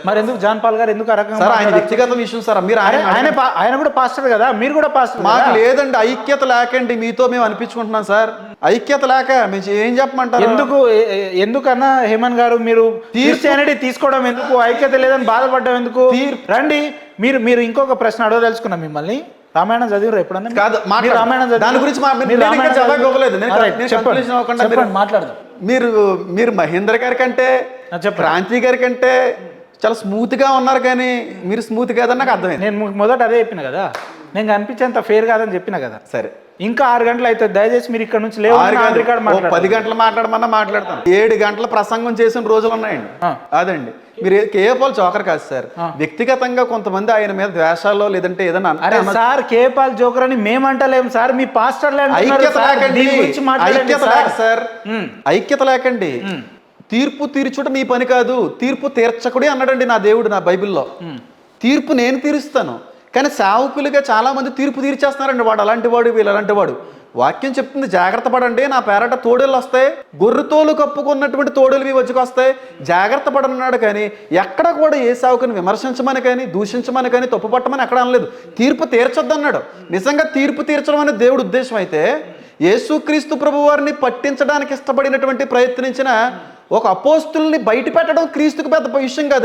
మరి ఎందుకు John Paul గారు ఎందుకు ఆ రకంగా సార్ ఆయన మాట్లాడారు? వ్యక్తిగత విషయం సార్. మీరు ఆయన కూడా పాస్టర్ కదా, మీరు కూడా పాస్టర్. మాకు లేదండి ఐక్యత లేకండి, మీతో మేము అనిపించుకుంటున్నాం సార్. ఐక్యత లేక మేము ఏం చెప్పమంటారు? ఎందుకన్నా హేమంత్ గారు మీరు క్రిస్టియానిటీ తీసుకోవడం ఎందుకు, ఐక్యత లేదని బాధపడడం ఎందుకు? రండి, మీరు ఇంకొక ప్రశ్న అడగదలుచుకున్నా మిమ్మల్ని. రామాయణం చదివారు ఎప్పుడన్నా? కాదు, రామాయణం దాని గురించి మాట్లాడదాం. మీరు మహేంద్ర గారి కంటే క్రాంతి గారి కంటే చాలా స్మూత్ గా ఉన్నారు, కానీ మీరు స్మూత్ కాదని నాకు అర్థమైంది. నేను మొదట అదే చెప్పిన కదా, నేను కనిపించేంత ఫేర్ కాదని చెప్పిన కదా. సరే, ఇంకా 6 గంటలు అయితే దయచేసి మీరు ఇక్కడ నుంచి లేవు. 10 గంటలు మాట్లాడమన్నా మాట్లాడతాను. 7 గంటల ప్రసంగం చేసిన రోజులు ఉన్నాయండి. అదండి, మీరు కేపాల్ జోకర్ కాదు సార్. వ్యక్తిగతంగా కొంతమంది ఆయన మీద ద్వేషాలు లేదంటే ఏదైనా సార్ కేపాల్ జోకర్ అని మేమంటలేము సార్, మీ పాస్టర్ ఐక్యత లేకండి. తీర్పు తీర్చుట మీ పని కాదు, తీర్పు తీర్చకుడే అన్నాడండి నా దేవుడు నా బైబిల్లో. తీర్పు నేను తీరుస్తాను, కానీ సేవకులుగా చాలా మంది తీర్పు తీర్చేస్తున్నారండి. వాడు అలాంటి వాడు, వీళ్ళు అలాంటి వాడు. వాక్యం చెప్తుంది జాగ్రత్త పడండి, నా పేరట తోడేళ్ళు వస్తాయి, గొర్రెతోలు కప్పుకున్నటువంటి తోడేలు మీ వచ్చుకు వస్తాయి, జాగ్రత్త పడన్నాడు. కానీ ఎక్కడ కూడా ఏ సేవకుని విమర్శించమని కానీ దూషించమని కానీ తప్పు పట్టమని ఎక్కడ అనలేదు. తీర్పు తీర్చొద్దు అన్నాడు. నిజంగా తీర్పు తీర్చడం అనేది దేవుడు ఉద్దేశం అయితే, యేసుక్రీస్తు ప్రభు వారిని పట్టించడానికి ఇష్టపడినటువంటి ప్రయత్నించిన ఒక అపోస్తుల్ని బయట పెట్టడం క్రీస్తుకు పెద్ద విషయం కాదు.